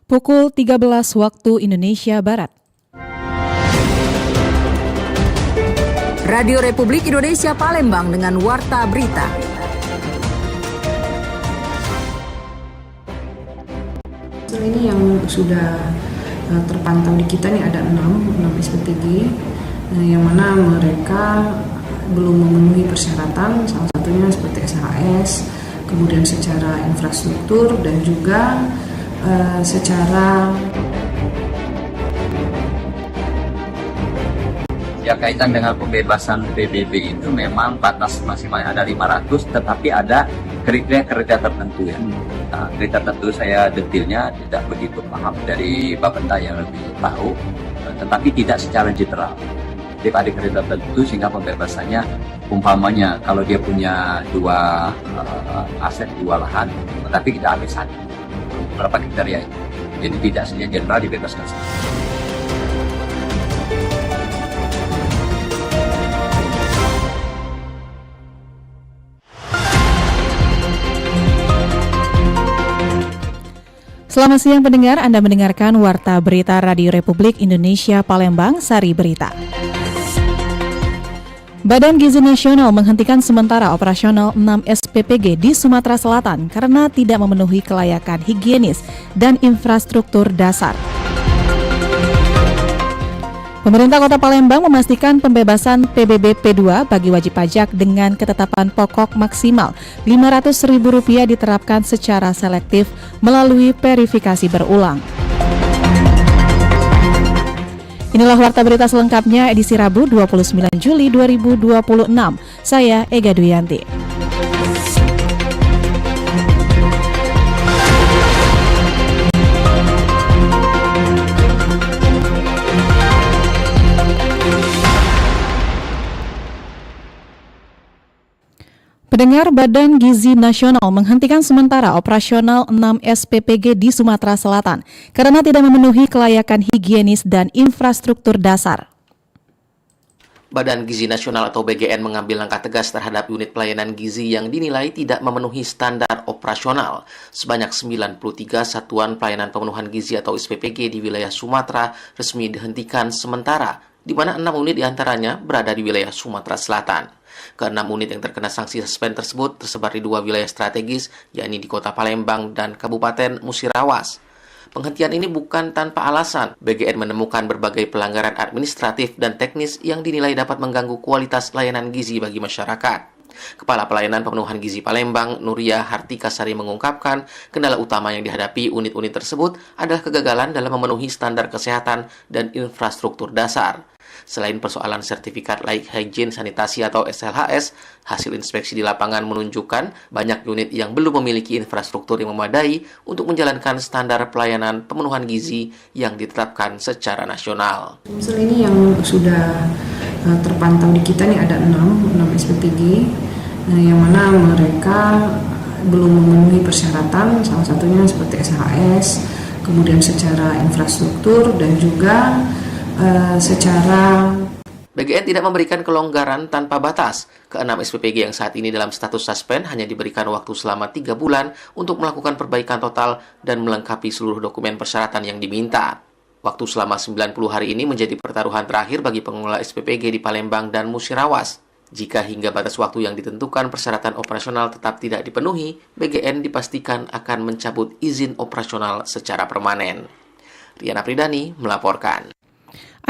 Pukul 13 waktu Indonesia Barat. Radio Republik Indonesia Palembang dengan Warta Berita. Ini yang sudah terpantau di kita nih ada 6 SPPG yang mana mereka belum memenuhi persyaratan, salah satunya seperti SHS, kemudian secara infrastruktur dan juga secara ya kaitan dengan pembebasan PBB itu memang batas maksimal ada 500, tetapi ada kriteria tertentu ya. Nah, kriteria tertentu saya detailnya tidak begitu paham, dari Bapenda yang lebih tahu, tetapi tidak secara general. Jadi ada kriteria tertentu sehingga pembebasannya umpamanya kalau dia punya 2 aset, 2 lahan, tetapi kita ambil 1. Berapa kriteria itu? Jadi tidak secara general dibebaskan. Selamat siang pendengar, Anda mendengarkan Warta Berita Radio Republik Indonesia Palembang, Sari Berita. Badan Gizi Nasional menghentikan sementara operasional 6 SPPG di Sumatera Selatan karena tidak memenuhi kelayakan higienis dan infrastruktur dasar. Pemerintah Kota Palembang memastikan pembebasan PBB P2 bagi wajib pajak dengan ketetapan pokok maksimal Rp500.000 diterapkan secara selektif melalui verifikasi berulang. Inilah Warta Berita selengkapnya edisi Rabu 29 Juli 2026. Saya Ega Duyanti. Pendengar, Badan Gizi Nasional menghentikan sementara operasional 6 SPPG di Sumatera Selatan karena tidak memenuhi kelayakan higienis dan infrastruktur dasar. Badan Gizi Nasional atau BGN mengambil langkah tegas terhadap unit pelayanan gizi yang dinilai tidak memenuhi standar operasional. Sebanyak 93 satuan pelayanan pemenuhan gizi atau SPPG di wilayah Sumatera resmi dihentikan sementara, di mana 6 unit diantaranya berada di wilayah Sumatera Selatan. Ke-6 unit yang terkena sanksi suspend tersebut tersebar di 2 wilayah strategis, yakni di Kota Palembang dan Kabupaten Musirawas. Penghentian ini bukan tanpa alasan. BGN menemukan berbagai pelanggaran administratif dan teknis yang dinilai dapat mengganggu kualitas layanan gizi bagi masyarakat. Kepala Pelayanan Pemenuhan Gizi Palembang, Nuria Hartikasari mengungkapkan, kendala utama yang dihadapi unit-unit tersebut adalah kegagalan dalam memenuhi standar kesehatan dan infrastruktur dasar. Selain persoalan sertifikat layak hygiene sanitasi atau SLHS, hasil inspeksi di lapangan menunjukkan banyak unit yang belum memiliki infrastruktur yang memadai untuk menjalankan standar pelayanan pemenuhan gizi yang ditetapkan secara nasional. Misalnya ini yang sudah terpantau di kita nih ada 6 SPPG yang mana mereka belum memenuhi persyaratan, salah satunya seperti SHS, kemudian secara infrastruktur dan juga secara BGN tidak memberikan kelonggaran tanpa batas. Ke-6 SPPG yang saat ini dalam status suspend hanya diberikan waktu selama 3 bulan untuk melakukan perbaikan total dan melengkapi seluruh dokumen persyaratan yang diminta. Waktu selama 90 hari ini menjadi pertaruhan terakhir bagi pengelola SPPG di Palembang dan Musirawas. Jika hingga batas waktu yang ditentukan persyaratan operasional tetap tidak dipenuhi, BGN dipastikan akan mencabut izin operasional secara permanen. Riana Pridani melaporkan.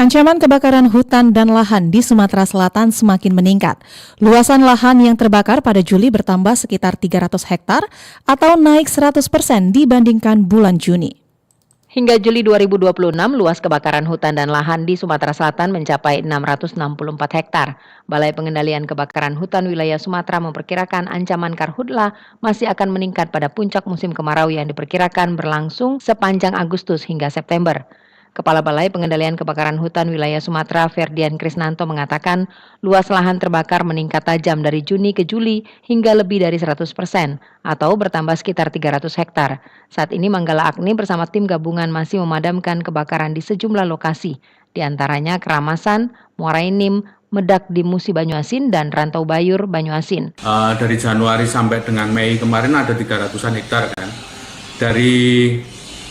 Ancaman kebakaran hutan dan lahan di Sumatera Selatan semakin meningkat. Luasan lahan yang terbakar pada Juli bertambah sekitar 300 hektar atau naik 100% dibandingkan bulan Juni. Hingga Juli 2026, luas kebakaran hutan dan lahan di Sumatera Selatan mencapai 664 hektar. Balai Pengendalian Kebakaran Hutan Wilayah Sumatera memperkirakan ancaman karhutla masih akan meningkat pada puncak musim kemarau yang diperkirakan berlangsung sepanjang Agustus hingga September. Kepala Balai Pengendalian Kebakaran Hutan Wilayah Sumatera, Ferdian Krisnanto mengatakan, luas lahan terbakar meningkat tajam dari Juni ke Juli hingga lebih dari 100% atau bertambah sekitar 300 hektar. Saat ini Manggala Agni bersama tim gabungan masih memadamkan kebakaran di sejumlah lokasi, di antaranya Keramasan, Muara Enim, Medak di Musi Banyuasin, dan Rantau Bayur Banyuasin. Dari Januari sampai dengan Mei kemarin ada 300-an hektar kan. Dari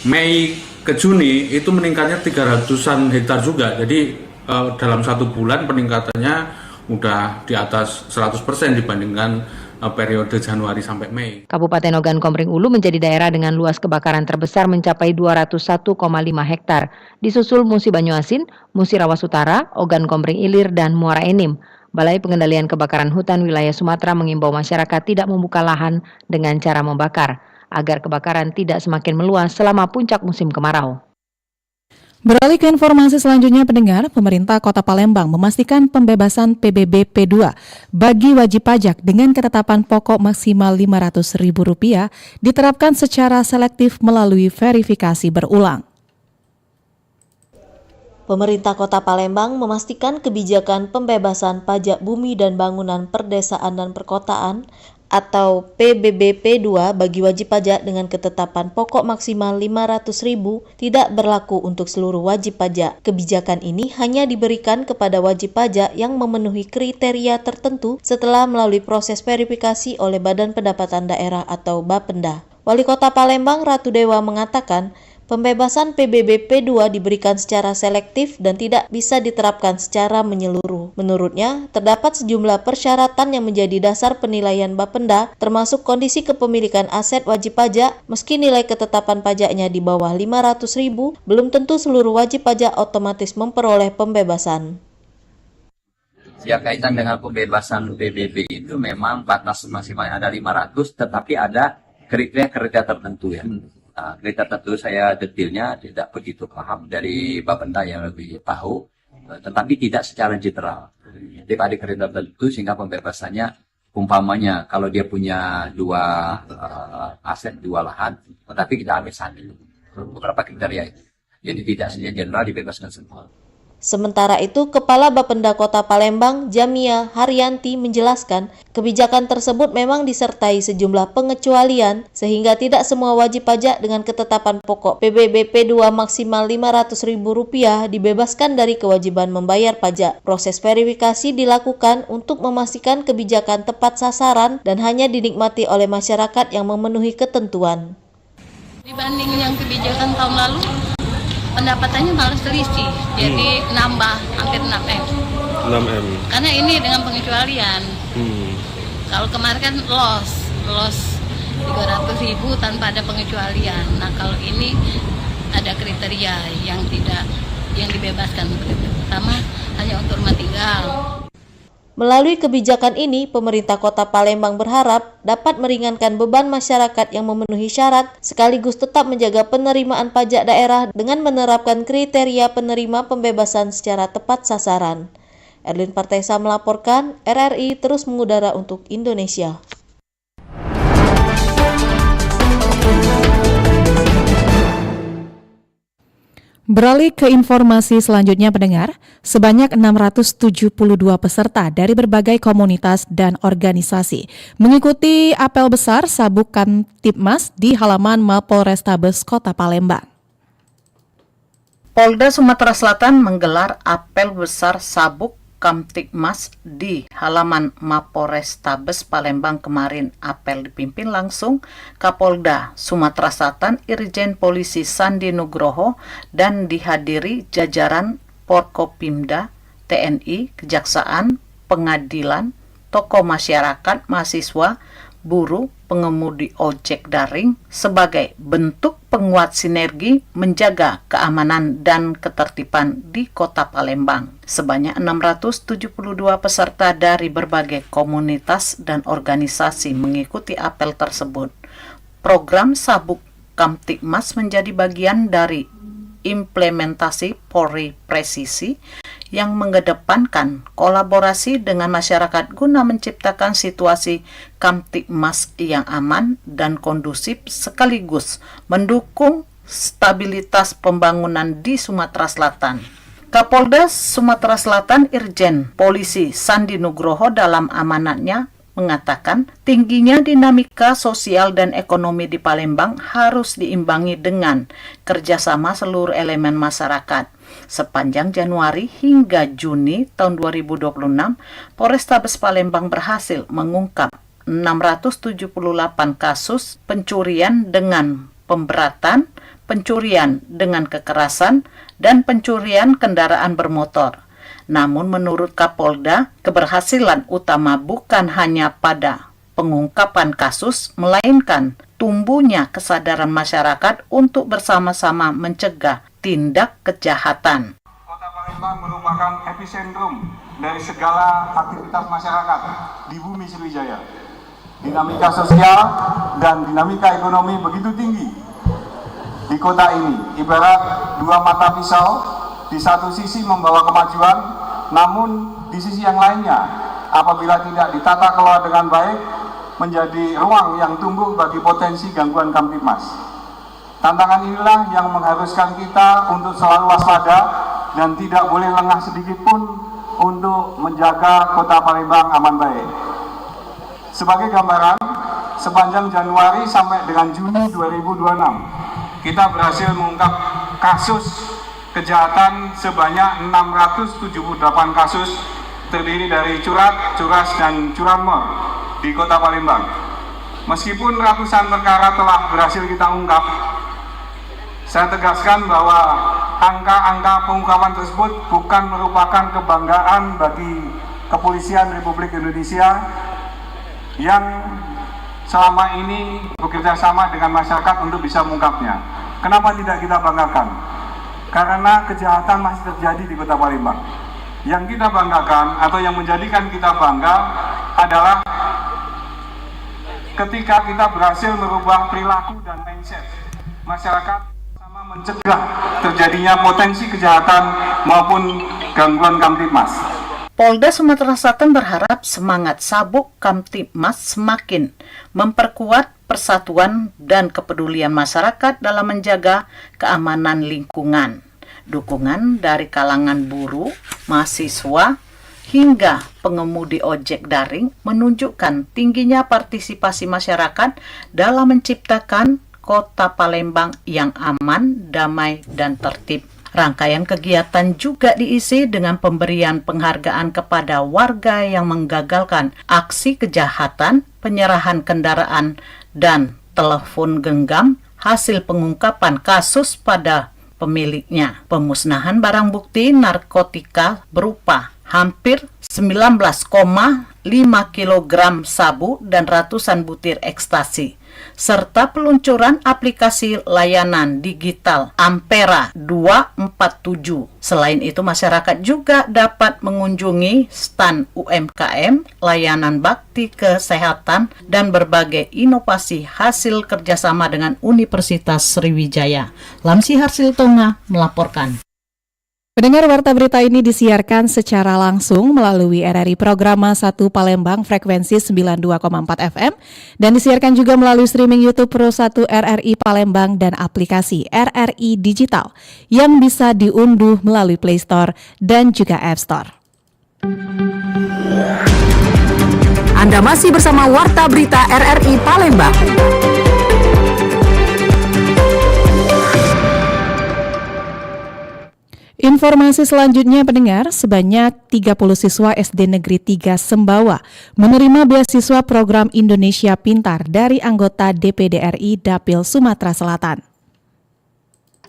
Mei ke Juni itu meningkatnya 300-an hektar juga. Jadi dalam 1 bulan peningkatannya udah di atas 100% dibandingkan periode Januari sampai Mei. Kabupaten Ogan Komering Ulu menjadi daerah dengan luas kebakaran terbesar mencapai 201,5 hektar. Disusul Musi Banyuasin, Musi Rawas Utara, Ogan Komering Ilir, dan Muara Enim. Balai Pengendalian Kebakaran Hutan Wilayah Sumatera mengimbau masyarakat tidak membuka lahan dengan cara membakar, agar kebakaran tidak semakin meluas selama puncak musim kemarau. Beralih ke informasi selanjutnya, pendengar, pemerintah Kota Palembang memastikan pembebasan PBB P2 bagi wajib pajak dengan ketetapan pokok maksimal Rp500.000 diterapkan secara selektif melalui verifikasi berulang. Pemerintah Kota Palembang memastikan kebijakan pembebasan pajak bumi dan bangunan perdesaan dan perkotaan atau PBB P2 bagi wajib pajak dengan ketetapan pokok maksimal Rp500.000 tidak berlaku untuk seluruh wajib pajak. Kebijakan ini hanya diberikan kepada wajib pajak yang memenuhi kriteria tertentu setelah melalui proses verifikasi oleh Badan Pendapatan Daerah atau Bapenda. Wali Kota Palembang Ratu Dewa mengatakan, pembebasan PBB P2 diberikan secara selektif dan tidak bisa diterapkan secara menyeluruh. Menurutnya, terdapat sejumlah persyaratan yang menjadi dasar penilaian Bapenda, termasuk kondisi kepemilikan aset wajib pajak, meski nilai ketetapan pajaknya di bawah Rp500.000, belum tentu seluruh wajib pajak otomatis memperoleh pembebasan. Ya, kaitan dengan pembebasan PBB itu memang batas maksimalnya ada 500, tetapi ada kriteria tertentu ya. Kriteria tertentu saya detailnya tidak begitu paham, dari Bapenda yang lebih tahu, tetapi tidak secara general. Jadi ada kriteria tertentu sehingga pembebasannya, umpamanya kalau dia punya 2 aset, 2 lahan, tetapi kita ambil 1, beberapa kriteria itu. Jadi tidak secara general dibebaskan semua. Sementara itu, Kepala Bapenda Kota Palembang, Jamia Haryanti, menjelaskan kebijakan tersebut memang disertai sejumlah pengecualian sehingga tidak semua wajib pajak dengan ketetapan pokok PBB P2 maksimal Rp500.000 dibebaskan dari kewajiban membayar pajak. Proses verifikasi dilakukan untuk memastikan kebijakan tepat sasaran dan hanya dinikmati oleh masyarakat yang memenuhi ketentuan. Dibanding yang kebijakan tahun lalu, pendapatannya malah selisih, jadi nambah hampir 6M. Karena ini dengan pengecualian. Kalau kemarin kan loss 300.000 tanpa ada pengecualian. Nah, kalau ini ada kriteria yang dibebaskan, pertama hanya untuk rumah tinggal. Melalui kebijakan ini, pemerintah Kota Palembang berharap dapat meringankan beban masyarakat yang memenuhi syarat, sekaligus tetap menjaga penerimaan pajak daerah dengan menerapkan kriteria penerima pembebasan secara tepat sasaran. Erlin Partesa melaporkan, RRI terus mengudara untuk Indonesia. Beralih ke informasi selanjutnya, pendengar, sebanyak 672 peserta dari berbagai komunitas dan organisasi mengikuti apel besar Sabuk Kamtibmas di halaman Mapolrestabes Kota Palembang. Polda Sumatera Selatan menggelar apel besar Sabuk Kamtibmas di halaman Mapolrestabes Palembang kemarin. Apel dipimpin langsung Kapolda Sumatera Selatan Irjen Polisi Sandi Nugroho dan dihadiri jajaran Porkopimda, TNI, Kejaksaan, Pengadilan, tokoh masyarakat, mahasiswa, buruh, pengemudi ojek daring sebagai bentuk penguat sinergi menjaga keamanan dan ketertiban di Kota Palembang. Sebanyak 672 peserta dari berbagai komunitas dan organisasi mengikuti apel tersebut. Program Sabuk Kamtibmas menjadi bagian dari implementasi Polri Presisi yang mengedepankan kolaborasi dengan masyarakat guna menciptakan situasi Kamtibmas yang aman dan kondusif sekaligus mendukung stabilitas pembangunan di Sumatera Selatan. Kapolda Sumatera Selatan Irjen Polisi Sandi Nugroho dalam amanatnya mengatakan tingginya dinamika sosial dan ekonomi di Palembang harus diimbangi dengan kerjasama seluruh elemen masyarakat. Sepanjang Januari hingga Juni tahun 2026, Polrestabes Palembang berhasil mengungkap 678 kasus pencurian dengan pemberatan pencurian dengan kekerasan, dan pencurian kendaraan bermotor. Namun menurut Kapolda, keberhasilan utama bukan hanya pada pengungkapan kasus, melainkan tumbuhnya kesadaran masyarakat untuk bersama-sama mencegah tindak kejahatan. Kota Palembang merupakan epicentrum dari segala aktivitas masyarakat di bumi Sriwijaya. Dinamika sosial dan dinamika ekonomi begitu tinggi di kota ini, ibarat dua mata pisau, di satu sisi membawa kemajuan, namun di sisi yang lainnya, apabila tidak ditata kelola dengan baik, menjadi ruang yang tumbuh bagi potensi gangguan Kamtibmas. Tantangan inilah yang mengharuskan kita untuk selalu waspada dan tidak boleh lengah sedikit pun untuk menjaga kota Palembang aman baik. Sebagai gambaran, sepanjang Januari sampai dengan Juni 2026, kita berhasil mengungkap kasus kejahatan sebanyak 678 kasus, terdiri dari curat, curas, dan curanmor di kota Palembang. Meskipun ratusan perkara telah berhasil kita ungkap, saya tegaskan bahwa angka-angka pengungkapan tersebut bukan merupakan kebanggaan bagi Kepolisian Republik Indonesia yang selama ini bekerja sama dengan masyarakat untuk bisa mengungkapnya. Kenapa tidak kita banggakan? Karena kejahatan masih terjadi di kota Palembang. Yang kita banggakan atau yang menjadikan kita bangga adalah ketika kita berhasil merubah perilaku dan mindset masyarakat sama mencegah terjadinya potensi kejahatan maupun gangguan Kamtibmas. Polda Sumatera Selatan berharap semangat Sabuk Kamtibmas semakin memperkuat persatuan dan kepedulian masyarakat dalam menjaga keamanan lingkungan. Dukungan dari kalangan buruh, mahasiswa, hingga pengemudi ojek daring menunjukkan tingginya partisipasi masyarakat dalam menciptakan kota Palembang yang aman, damai, dan tertib. Rangkaian kegiatan juga diisi dengan pemberian penghargaan kepada warga yang menggagalkan aksi kejahatan, penyerahan kendaraan, dan telepon genggam hasil pengungkapan kasus pada pemiliknya. Pemusnahan barang bukti narkotika berupa hampir 19,5 kg sabu dan ratusan butir ekstasi, serta peluncuran aplikasi layanan digital Ampera 247. Selain itu, masyarakat juga dapat mengunjungi stan UMKM, layanan bakti kesehatan, dan berbagai inovasi hasil kerjasama dengan Universitas Sriwijaya. Lamsi Harsiltonga melaporkan. Pendengar, warta berita ini disiarkan secara langsung melalui RRI Programa 1 Palembang frekuensi 92,4 FM dan disiarkan juga melalui streaming YouTube Pro 1 RRI Palembang dan aplikasi RRI Digital yang bisa diunduh melalui Play Store dan juga App Store. Anda masih bersama Warta Berita RRI Palembang. Informasi selanjutnya, pendengar, sebanyak 30 siswa SD Negeri 3 Sembawa menerima beasiswa program Indonesia Pintar dari anggota DPD RI Dapil Sumatera Selatan.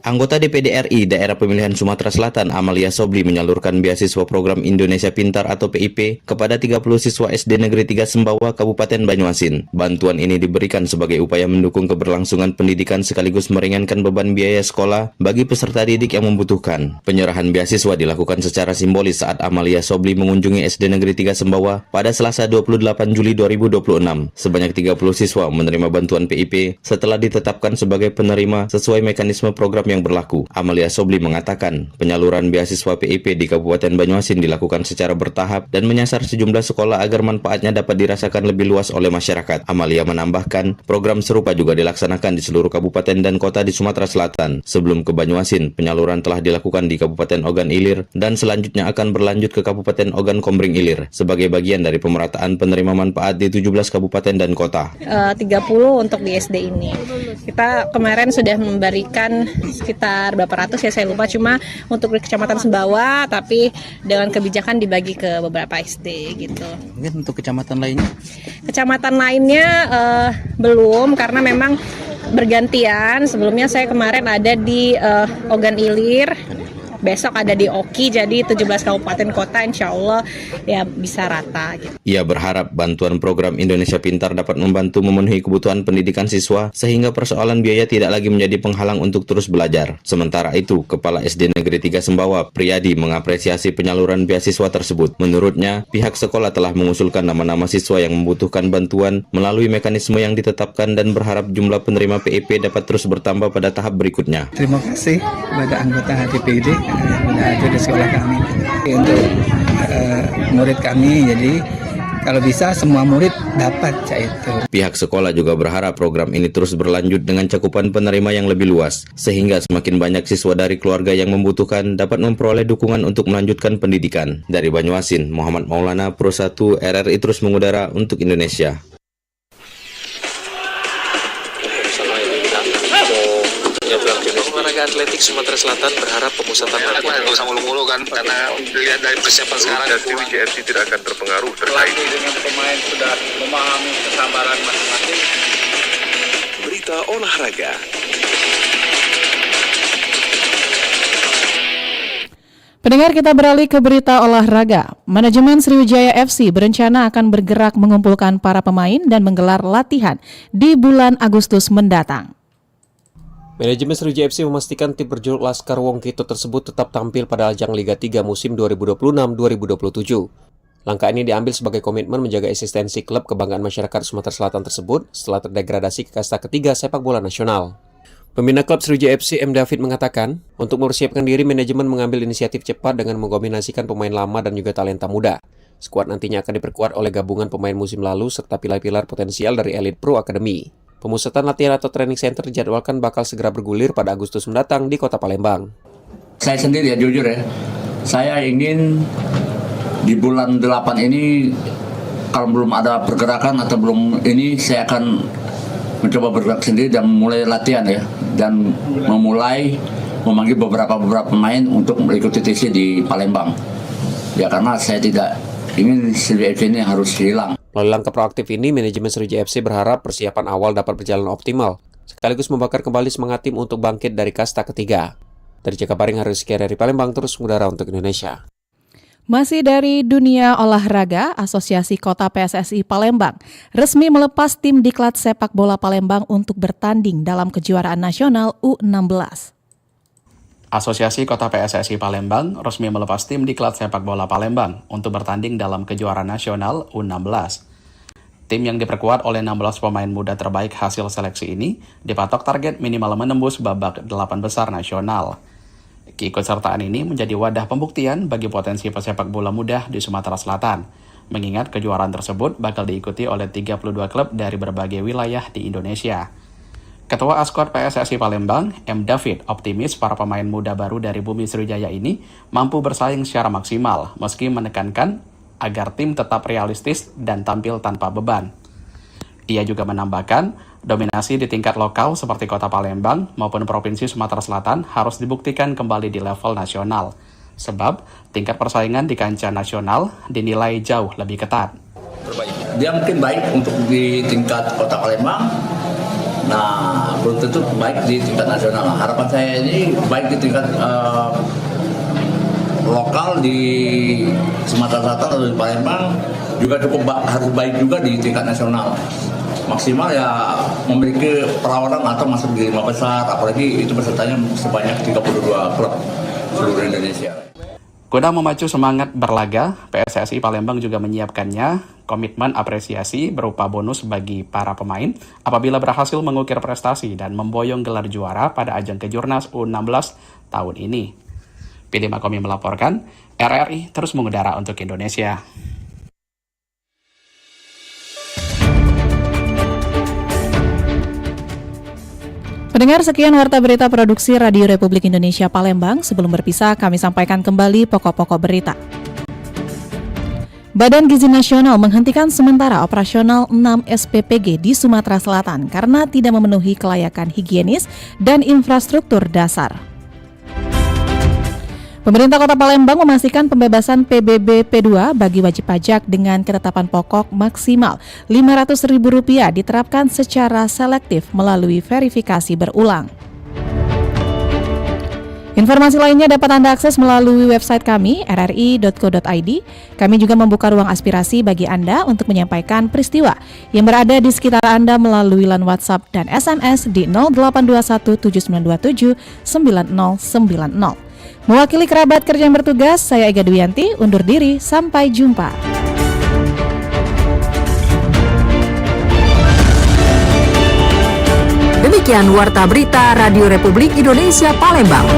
Anggota DPD RI Daerah Pemilihan Sumatera Selatan Amalia Sobli menyalurkan beasiswa program Indonesia Pintar atau PIP kepada 30 siswa SD Negeri 3 Sembawa, Kabupaten Banyuasin. Bantuan ini diberikan sebagai upaya mendukung keberlangsungan pendidikan sekaligus meringankan beban biaya sekolah bagi peserta didik yang membutuhkan. Penyerahan beasiswa dilakukan secara simbolis saat Amalia Sobli mengunjungi SD Negeri 3 Sembawa pada Selasa 28 Juli 2026. Sebanyak 30 siswa menerima bantuan PIP setelah ditetapkan sebagai penerima sesuai mekanisme program yang berlaku. Amalia Sobli mengatakan, penyaluran beasiswa PIP di Kabupaten Banyuasin dilakukan secara bertahap dan menyasar sejumlah sekolah agar manfaatnya dapat dirasakan lebih luas oleh masyarakat. Amalia menambahkan, program serupa juga dilaksanakan di seluruh kabupaten dan kota di Sumatera Selatan. Sebelum ke Banyuasin, penyaluran telah dilakukan di Kabupaten Ogan Ilir dan selanjutnya akan berlanjut ke Kabupaten Ogan Kombring Ilir sebagai bagian dari pemerataan penerima manfaat di 17 kabupaten dan kota. 30 untuk di SD ini. Kita kemarin sudah memberikan sekitar berapa ratus ya, saya lupa, cuma untuk di Kecamatan Sembawa, tapi dengan kebijakan dibagi ke beberapa SD gitu. Mungkin untuk kecamatan lainnya? Kecamatan lainnya belum, karena memang bergantian. Sebelumnya saya kemarin ada di Ogan Ilir, besok ada di Oki, jadi 17 kabupaten kota insya Allah ya bisa rata. Gitu. Ia berharap bantuan program Indonesia Pintar dapat membantu memenuhi kebutuhan pendidikan siswa sehingga persoalan biaya tidak lagi menjadi penghalang untuk terus belajar. Sementara itu, Kepala SD Negeri 3 Sembawa, Priyadi, mengapresiasi penyaluran beasiswa tersebut. Menurutnya, pihak sekolah telah mengusulkan nama-nama siswa yang membutuhkan bantuan melalui mekanisme yang ditetapkan dan berharap jumlah penerima PIP dapat terus bertambah pada tahap berikutnya. Terima kasih kepada anggota HTPD ada di sekolah kami untuk murid kami, jadi kalau bisa semua murid dapat itu. Pihak sekolah juga berharap program ini terus berlanjut dengan cakupan penerima yang lebih luas, sehingga semakin banyak siswa dari keluarga yang membutuhkan dapat memperoleh dukungan untuk melanjutkan pendidikan. Dari Banyuasin, Muhammad Maulana, Pro 1 RRI terus mengudara untuk Indonesia. Olahraga atletik Sumatera Selatan berharap pemusatan latihan nggak usah mulu-mulu kan, karena dilihat dari persiapan sekarang WJRC tidak akan terpengaruh terkait dengan pemain sudah memahami kesabaran masing-masing. berita olahraga. Pendengar, kita beralih ke berita olahraga. Manajemen Sriwijaya FC berencana akan bergerak mengumpulkan para pemain dan menggelar latihan di bulan Agustus mendatang. Manajemen Sriwijaya FC memastikan tim berjuluk Laskar Wong Kito tersebut tetap tampil pada ajang Liga 3 musim 2026-2027. Langkah ini diambil sebagai komitmen menjaga eksistensi klub kebanggaan masyarakat Sumatera Selatan tersebut setelah terdegradasi ke kasta ketiga sepak bola nasional. Pembina klub Sriwijaya FC M. David mengatakan, untuk mempersiapkan diri manajemen mengambil inisiatif cepat dengan mengkombinasikan pemain lama dan juga talenta muda. Skuad nantinya akan diperkuat oleh gabungan pemain musim lalu serta pilar-pilar potensial dari Elite Pro Academy. Pemusatan latihan atau training center dijadwalkan bakal segera bergulir pada Agustus mendatang di Kota Palembang. Saya sendiri ya jujur ya, saya ingin di bulan 8 ini kalau belum ada pergerakan atau belum ini, saya akan mencoba bergerak sendiri dan mulai latihan ya, dan memulai memanggil beberapa pemain untuk mengikuti TC di Palembang. Ya karena saya tidak ingin Sriwijaya FC ini harus hilang. Melalui langkah proaktif ini, manajemen Sriwijaya FC berharap persiapan awal dapat berjalan optimal, sekaligus membakar kembali semangat tim untuk bangkit dari kasta ketiga. Dari Jakabaring, Haris Kiara dari Palembang, terus mengudara untuk Indonesia. Masih dari dunia olahraga, Asosiasi Kota PSSI Palembang resmi melepas tim diklat sepak bola Palembang untuk bertanding dalam kejuaraan nasional U16. Asosiasi Kota PSSI Palembang resmi melepas tim diklat sepak bola Palembang untuk bertanding dalam kejuaraan nasional U16. Tim yang diperkuat oleh 16 pemain muda terbaik hasil seleksi ini dipatok target minimal menembus babak 8 besar nasional. Keikutsertaan ini menjadi wadah pembuktian bagi potensi pesepak bola muda di Sumatera Selatan, mengingat kejuaraan tersebut bakal diikuti oleh 32 klub dari berbagai wilayah di Indonesia. Ketua Askot PSSI Palembang, M. David, optimis para pemain muda baru dari Bumi Sriwijaya ini mampu bersaing secara maksimal, meski menekankan agar tim tetap realistis dan tampil tanpa beban. Ia juga menambahkan, dominasi di tingkat lokal seperti Kota Palembang maupun Provinsi Sumatera Selatan harus dibuktikan kembali di level nasional, sebab tingkat persaingan di kancah nasional dinilai jauh lebih ketat. Dia mungkin baik untuk di tingkat Kota Palembang, nah belum tentu baik di tingkat nasional. Harapan saya ini baik di tingkat lokal di Sumatera Selatan atau di Palembang juga cukup harus baik juga di tingkat nasional. Maksimal ya memiliki perlawanan atau masuk di 5 besar, apalagi itu pesertanya sebanyak 32 klub seluruh Indonesia. Guna memacu semangat berlaga, PSSI Palembang juga menyiapkannya komitmen apresiasi berupa bonus bagi para pemain apabila berhasil mengukir prestasi dan memboyong gelar juara pada ajang Kejurnas U16 tahun ini. Pilih Makomi melaporkan, RRI terus mengudara untuk Indonesia. Pendengar, sekian warta berita produksi Radio Republik Indonesia Palembang. Sebelum berpisah, kami sampaikan kembali pokok-pokok berita. Badan Gizi Nasional menghentikan sementara operasional 6 SPPG di Sumatera Selatan karena tidak memenuhi kelayakan higienis dan infrastruktur dasar. Pemerintah Kota Palembang memastikan pembebasan PBB P2 bagi wajib pajak dengan ketetapan pokok maksimal Rp500.000 diterapkan secara selektif melalui verifikasi berulang. Informasi lainnya dapat Anda akses melalui website kami, rri.co.id. Kami juga membuka ruang aspirasi bagi Anda untuk menyampaikan peristiwa yang berada di sekitar Anda melalui line WhatsApp dan SMS di 0821 7927 9090. Mewakili kerabat kerja yang bertugas, saya Ega Dwianti, undur diri, sampai jumpa. Demikian Warta Berita Radio Republik Indonesia Palembang.